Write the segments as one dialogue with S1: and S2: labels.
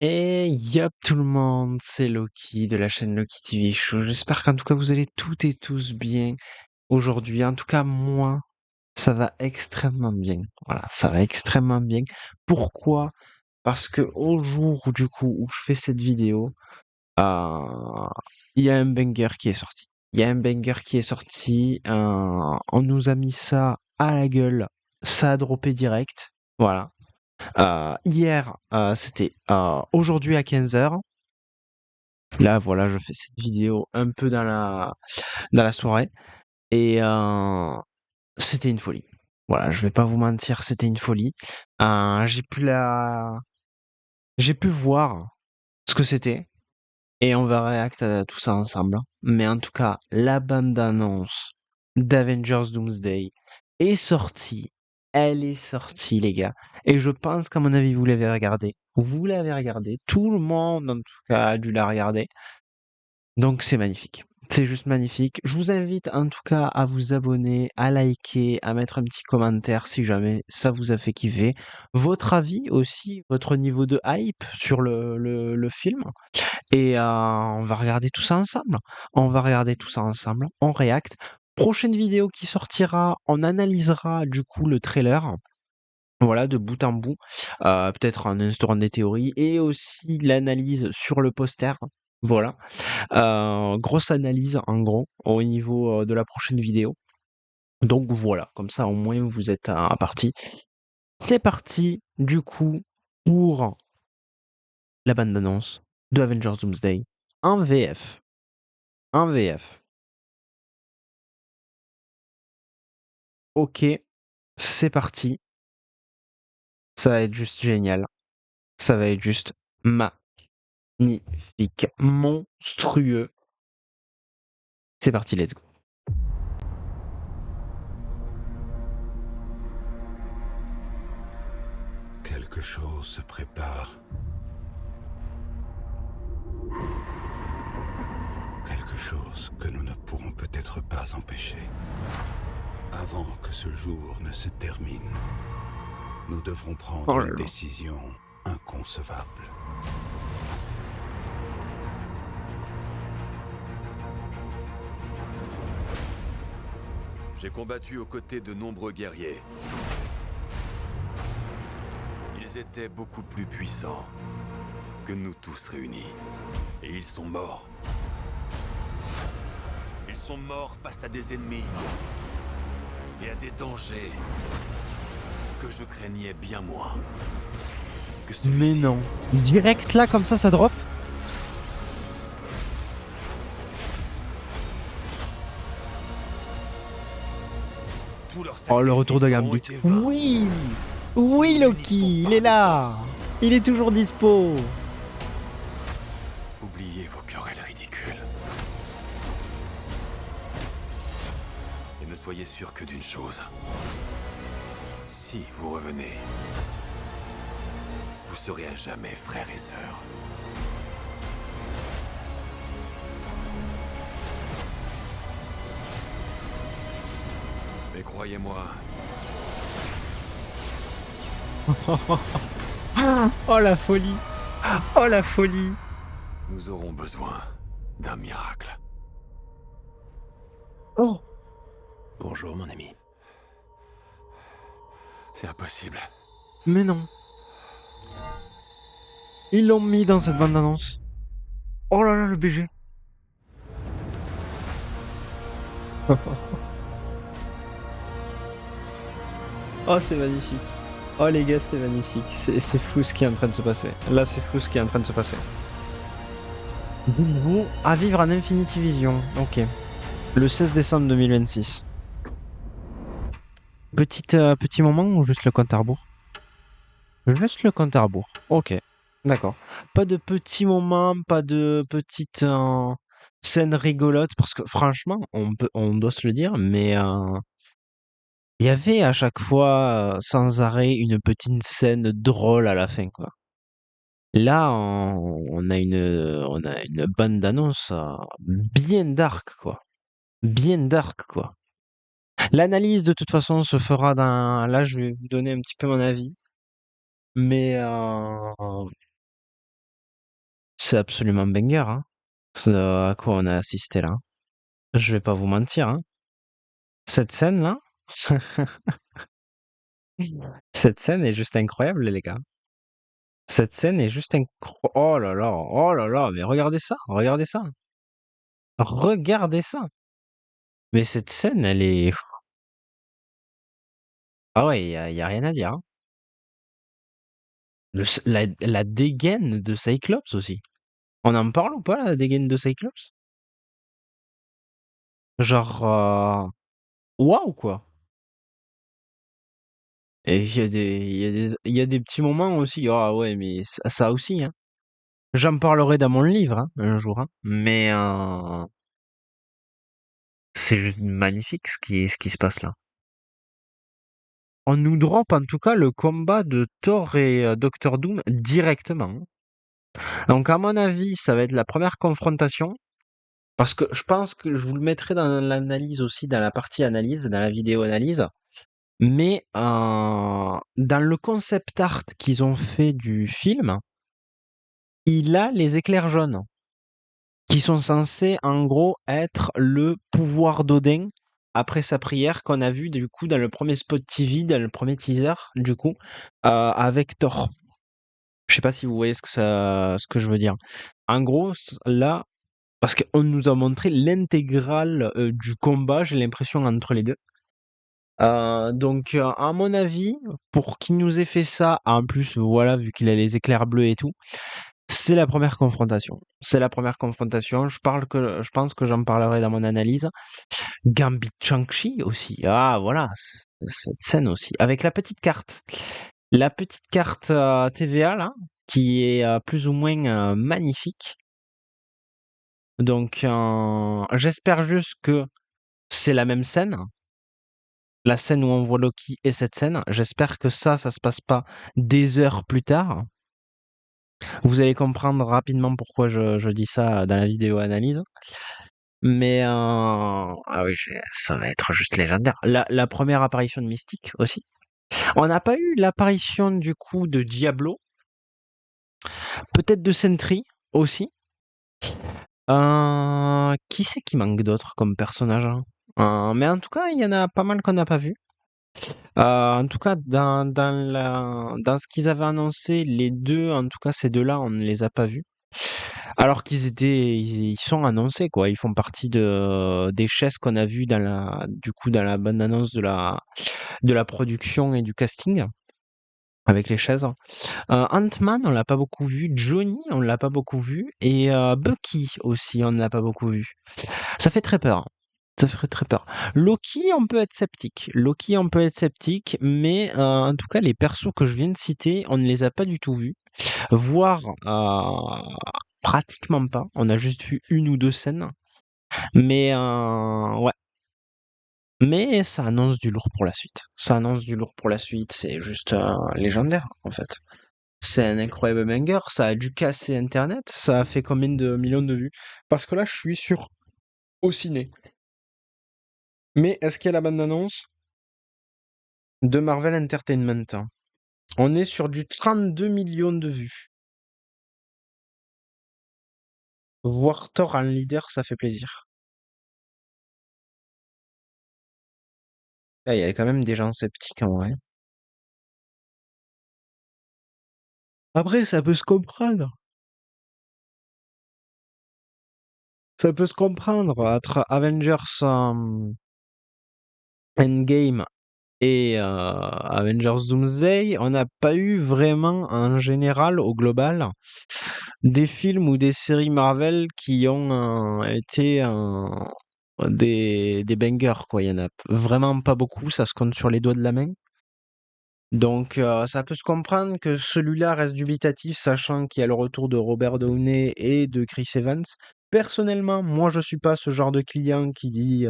S1: Et yup tout le monde, c'est Loki de la chaîne Loki TV Show. J'espère qu'en tout cas vous allez toutes et tous bien aujourd'hui. En tout cas moi, ça va extrêmement bien. Voilà, ça va extrêmement bien. Pourquoi? Parce que au jour où, du coup où je fais cette vidéo, euh, il y a un banger qui est sorti. Il y a un banger qui est sorti. On nous a mis ça à la gueule. Ça a droppé direct. Voilà. Hier, c'était aujourd'hui à 15h. Là, voilà, je fais cette vidéo un peu dans la soirée et c'était une folie. Voilà, je vais pas vous mentir, c'était une folie. J'ai pu voir ce que c'était et on va réact à tout ça ensemble. Mais en tout cas, la bande-annonce d'Avengers Doomsday est sortie. Elle est sortie, les gars. Et je pense qu'à mon avis, vous l'avez regardée. Vous l'avez regardée. Tout le monde, en tout cas, a dû la regarder. Donc c'est magnifique. C'est juste magnifique. Je vous invite en tout cas à vous abonner, à liker, à mettre un petit commentaire si jamais ça vous a fait kiffer. Votre avis aussi, votre niveau de hype sur le film. Et on va regarder tout ça ensemble. On va regarder tout ça ensemble. On react. Prochaine vidéo qui sortira, on analysera du coup le trailer. Voilà, de bout en bout, peut-être en instaurant des théories et aussi l'analyse sur le poster. Voilà. Grosse analyse en gros au niveau, de la prochaine vidéo. Donc voilà, comme ça au moins vous êtes à partie. C'est parti du coup pour la bande annonce de Avengers Doomsday en VF. En VF. OK, c'est parti. Ça va être juste génial. Ça va être juste magnifique, monstrueux. C'est parti, let's go.
S2: Quelque chose se prépare. Quelque chose que nous ne pourrons peut-être pas empêcher. Avant que ce jour ne se termine, nous devrons prendre
S1: Oh là
S2: une
S1: là.
S2: décision inconcevable.
S3: J'ai combattu aux côtés de nombreux guerriers. Ils étaient beaucoup plus puissants que nous tous réunis. Et ils sont morts. Ils sont morts face à des ennemis et à des dangers que je craignais bien moins que celui-ci.
S1: Mais non. Direct là, comme ça drop?
S3: Tous leurs
S1: Oh, le retour de
S3: sacrifices auront
S1: Gambit.
S3: été vains.
S1: Oui! Oui, Loki, il est là! Il est toujours dispo!
S3: Oubliez vos querelles ridicules. Et ne soyez sûr que d'une chose. Si vous revenez, vous serez à jamais frères et sœurs. Mais croyez-moi,
S1: Oh la folie! Oh la folie!
S3: nous aurons besoin d'un miracle.
S1: Oh!
S3: Bonjour, mon ami. C'est impossible.
S1: Mais non. Ils l'ont mis dans cette bande-annonce. Oh là là, le BG. Oh, c'est magnifique. Oh les gars, c'est magnifique. C'est fou ce qui est en train de se passer. Là, c'est fou ce qui est en train de se passer. Nouveau à vivre en Infinity Vision. Ok. Le 16 décembre 2026. Petit moment ou juste le compte à rebours? Juste le compte à rebours. Ok. D'accord. Pas de petits moments, pas de petites scènes rigolotes, parce que franchement, on doit se le dire, mais il y avait à chaque fois, sans arrêt, une petite scène drôle à la fin, quoi. Là, on a une bande d'annonces bien dark, quoi. Bien dark, quoi. L'analyse, de toute façon, se fera dans. Là, je vais vous donner un petit peu mon avis, mais C'est absolument banger, hein. Ce à quoi on a assisté là. Je vais pas vous mentir, hein. Cette scène-là, cette scène est juste incroyable, les gars. Cette scène est juste oh là là, mais regardez ça, regardez ça. Regardez ça. Mais cette scène, elle est ah ouais, il y a rien à dire, hein. La dégaine de Cyclops aussi. On en parle ou pas, la dégaine de Cyclops? Genre, waouh, quoi. Et il y a des petits moments aussi, ah ouais, mais ça aussi, hein. J'en parlerai dans mon livre, hein, un jour, hein. Mais c'est juste magnifique ce qui se passe là. On nous drop en tout cas le combat de Thor et Doctor Doom directement, hein. Donc à mon avis, ça va être la première confrontation. Parce que je pense que je vous le mettrai dans l'analyse aussi, dans la partie analyse, dans la vidéo analyse. Mais dans le concept art qu'ils ont fait du film, il a les éclairs jaunes, qui sont censés en gros être le pouvoir d'Odin après sa prière qu'on a vu du coup dans le premier spot TV, dans le premier teaser du coup, avec Thor. Je sais pas si vous voyez ce que je veux dire. En gros, là, parce qu'on nous a montré l'intégrale du combat, j'ai l'impression, entre les deux. Donc, à mon avis, pour qu'il nous ait fait ça, en plus, voilà, vu qu'il a les éclairs bleus et tout, c'est la première confrontation. C'est la première confrontation. Je pense que j'en parlerai dans mon analyse. Gambit Shang-Chi aussi. Ah, voilà, cette scène aussi. Avec la petite carte. La petite carte TVA, là, qui est plus ou moins magnifique. Donc, j'espère juste que c'est la même scène. La scène où on voit Loki et cette scène. J'espère que ça se passe pas des heures plus tard. Vous allez comprendre rapidement pourquoi je dis ça dans la vidéo analyse. Mais ah oui, ça va être juste légendaire. La première apparition de Mystique aussi. On n'a pas eu l'apparition du coup de Diablo. Peut-être de Sentry aussi. Qui c'est qui manque d'autres comme personnage, hein? Mais en tout cas, il y en a pas mal qu'on n'a pas vu. En tout cas, dans ce qu'ils avaient annoncé, les deux, en tout cas ces deux-là, on ne les a pas vus. Alors ils sont annoncés, quoi. Ils font partie des chaises qu'on a vues dans la bande-annonce de la production et du casting, avec les chaises. Ant-Man, on l'a pas beaucoup vu. Johnny, on l'a pas beaucoup vu. Et Bucky aussi, on ne l'a pas beaucoup vu. Ça fait très peur. Ça ferait très peur. Loki, on peut être sceptique. Loki, on peut être sceptique, mais en tout cas, les persos que je viens de citer, on ne les a pas du tout vus. Voire pratiquement pas. On a juste vu une ou deux scènes. Mais ouais. Mais ça annonce du lourd pour la suite. Ça annonce du lourd pour la suite. C'est juste légendaire, en fait. C'est un incroyable banger. Ça a dû casser Internet. Ça a fait combien de millions de vues? Parce que là, je suis sur au ciné. Mais est-ce qu'il y a la bande-annonce de Marvel Entertainment? On est sur du 32 millions de vues. Voir Thor en leader, ça fait plaisir. Ah, il y a quand même des gens sceptiques en vrai. Après, ça peut se comprendre. Ça peut se comprendre. Entre Avengers Endgame et Avengers Doomsday, on n'a pas eu vraiment, en général, au global, des films ou des séries Marvel qui ont été des bangers, quoi. Il y en a vraiment pas beaucoup, ça se compte sur les doigts de la main. Donc ça peut se comprendre que celui-là reste dubitatif, sachant qu'il y a le retour de Robert Downey et de Chris Evans. Personnellement, moi je suis pas ce genre de client qui dit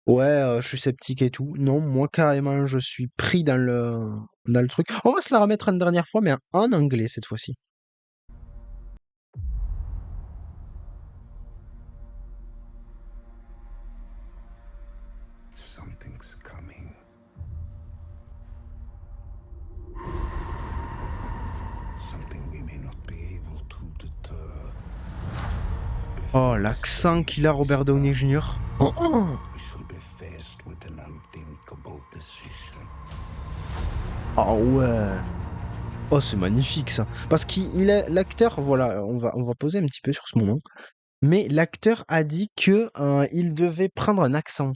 S1: ouais, je suis sceptique et tout. Non, moi carrément je suis pris dans le truc. On va se la remettre une dernière fois, mais en anglais cette fois-ci.
S2: Something's coming. Something we may not be able to deter.
S1: Oh, l'accent qu'il a, Robert Downey Jr. Oh, oh.
S2: We shall be faced with an unthinkable decision.
S1: Ah ouais. Oh, c'est magnifique ça. Parce qu'il est l'acteur, voilà, on va poser un petit peu sur ce moment. Mais l'acteur a dit que il devait prendre un accent.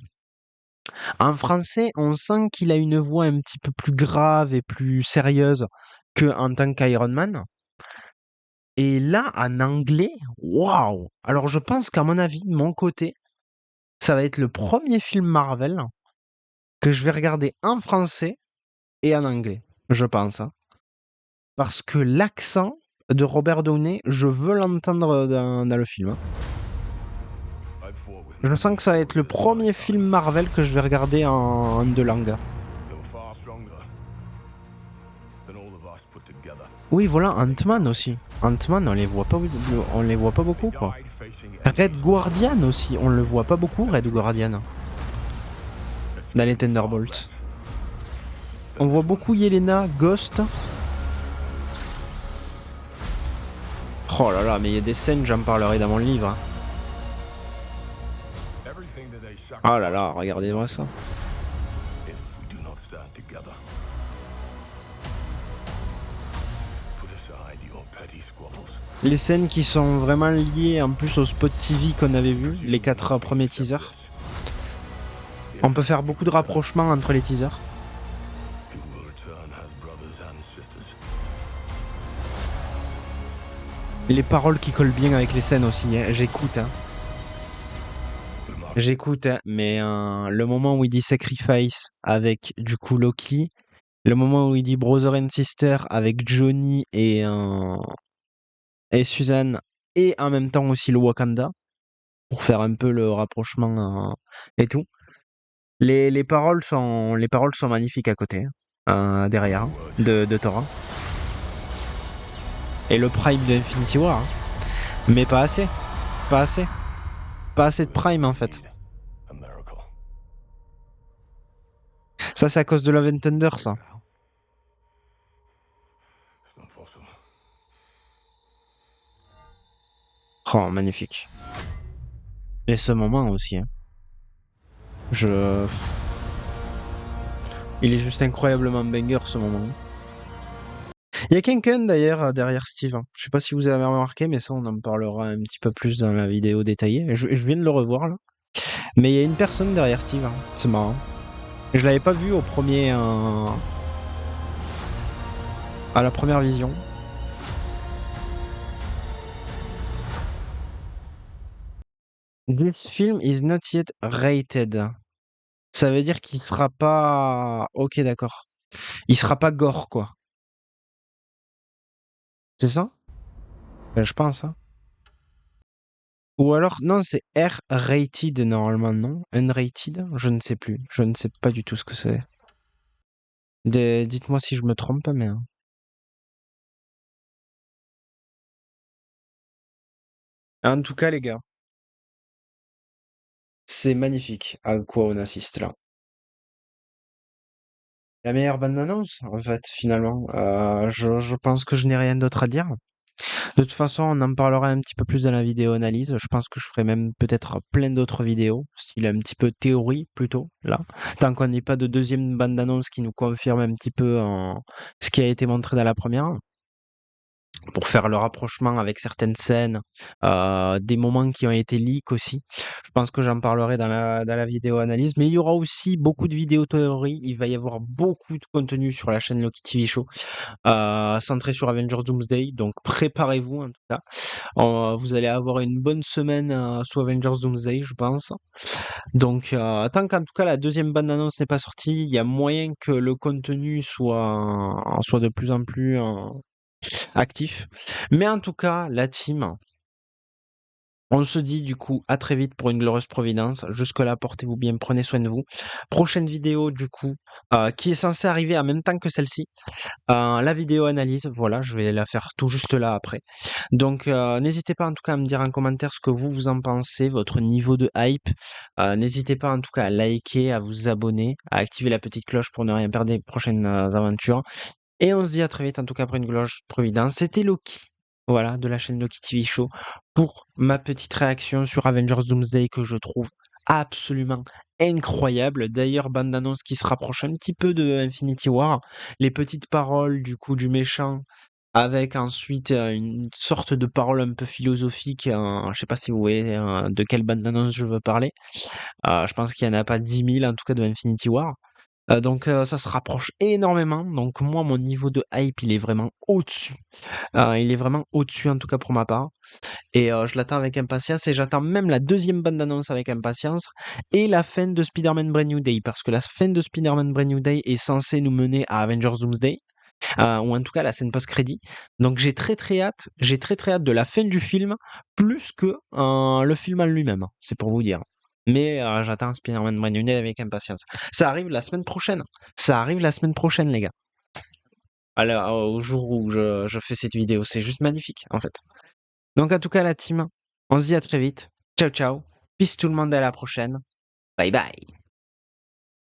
S1: En français, on sent qu'il a une voix un petit peu plus grave et plus sérieuse que en tant qu'Iron Man. Et là, en anglais, waouh! Alors je pense qu'à mon avis, de mon côté, ça va être le premier film Marvel que je vais regarder en français et en anglais, je pense, hein. Parce que l'accent de Robert Downey, je veux l'entendre dans le film, hein. Je sens que ça va être le premier film Marvel que je vais regarder en deux langues. Oui, voilà, Ant-Man aussi. Ant-Man, on les voit pas beaucoup, quoi. Red Guardian aussi, on le voit pas beaucoup, Red Guardian. Dans les Thunderbolts. On voit beaucoup Yelena, Ghost. Oh là là, mais il y a des scènes, j'en parlerai dans mon livre, hein. Oh là là, regardez-moi ça. Les scènes qui sont vraiment liées en plus au spot TV qu'on avait vu, les 4 premiers teasers. On peut faire beaucoup de rapprochements entre les teasers. Les paroles qui collent bien avec les scènes aussi, hein. J'écoute, hein. J'écoute, hein. Mais le moment où il dit sacrifice avec du coup Loki, le moment où il dit brother and sister avec Johnny et Suzanne, et en même temps aussi le Wakanda, pour faire un peu le rapprochement et tout. Les paroles sont magnifiques à côté, hein, derrière, hein, de Thor. Et le prime de Infinity War, hein. Mais pas assez. Pas assez. Pas assez de prime en fait. Ça c'est à cause de Love and Thunder, ça. Oh, magnifique. Et ce moment aussi, hein. Il est juste incroyablement banger ce moment. Il y a quelqu'un d'ailleurs derrière Steve, hein. Je sais pas si vous avez remarqué, mais ça on en parlera un petit peu plus dans la vidéo détaillée. Je viens de le revoir là. Mais il y a une personne derrière Steve, hein. C'est marrant. Je l'avais pas vu au premier à la première vision. This film is not yet rated. Ça veut dire qu'il sera pas. Ok, d'accord. Il sera pas gore, quoi. C'est ça? Je pense, hein. Ou alors, non, c'est R-rated normalement, non? Unrated? Je ne sais plus. Je ne sais pas du tout ce que c'est. Dites-moi si je me trompe, mais. En tout cas, les gars, c'est magnifique à quoi on assiste là. La meilleure bande-annonce, en fait, finalement. Je pense que je n'ai rien d'autre à dire. De toute façon, on en parlera un petit peu plus dans la vidéo analyse. Je pense que je ferai même peut-être plein d'autres vidéos, style un petit peu théorie plutôt, là. Tant qu'on n'ait pas de deuxième bande-annonce qui nous confirme un petit peu ce qui a été montré dans la première, pour faire le rapprochement avec certaines scènes, des moments qui ont été leaks aussi. Je pense que j'en parlerai dans la vidéo analyse, mais il y aura aussi beaucoup de vidéos théories. Il va y avoir beaucoup de contenu sur la chaîne Loki TV Show, centré sur Avengers Doomsday, donc préparez-vous en tout cas. Vous allez avoir une bonne semaine sous Avengers Doomsday, je pense. Donc, tant qu'en tout cas la deuxième bande-annonce n'est pas sortie, il y a moyen que le contenu soit de plus en plus actif. Mais en tout cas, la team, on se dit du coup à très vite pour une glorieuse providence. Jusque-là, portez-vous bien, prenez soin de vous. Prochaine vidéo du coup, qui est censée arriver en même temps que celle-ci. La vidéo analyse, voilà, je vais la faire tout juste là après. Donc n'hésitez pas en tout cas à me dire en commentaire ce que vous en pensez, votre niveau de hype. N'hésitez pas en tout cas à liker, à vous abonner, à activer la petite cloche pour ne rien perdre des prochaines aventures. Et on se dit à très vite en tout cas pour une glorieuse providence. C'était Loki. voilà, de la chaîne Loki TV Show, pour ma petite réaction sur Avengers Doomsday que je trouve absolument incroyable. D'ailleurs, bande-annonce qui se rapproche un petit peu de Infinity War. Les petites paroles du coup du méchant avec ensuite une sorte de parole un peu philosophique. Je sais pas si vous voyez de quelle bande-annonce je veux parler. Je pense qu'il y en a pas 10 000 en tout cas de Infinity War. Donc ça se rapproche énormément. Donc moi, mon niveau de hype, il est vraiment au-dessus. Il est vraiment au-dessus en tout cas pour ma part. Et je l'attends avec impatience et j'attends même la deuxième bande-annonce avec impatience et la fin de Spider-Man Brand New Day. Parce que la fin de Spider-Man Brand New Day est censée nous mener à Avengers Doomsday, ou en tout cas la scène post-crédit. Donc j'ai très très hâte de la fin du film, plus que le film en lui-même, hein, c'est pour vous dire. Mais j'attends Spider-Man Brand New Day avec impatience. Ça arrive la semaine prochaine. Ça arrive la semaine prochaine, les gars. Alors, au jour où je fais cette vidéo, c'est juste magnifique, en fait. Donc, en tout cas, la team, on se dit à très vite. Ciao, ciao. Peace tout le monde, à la prochaine. Bye bye.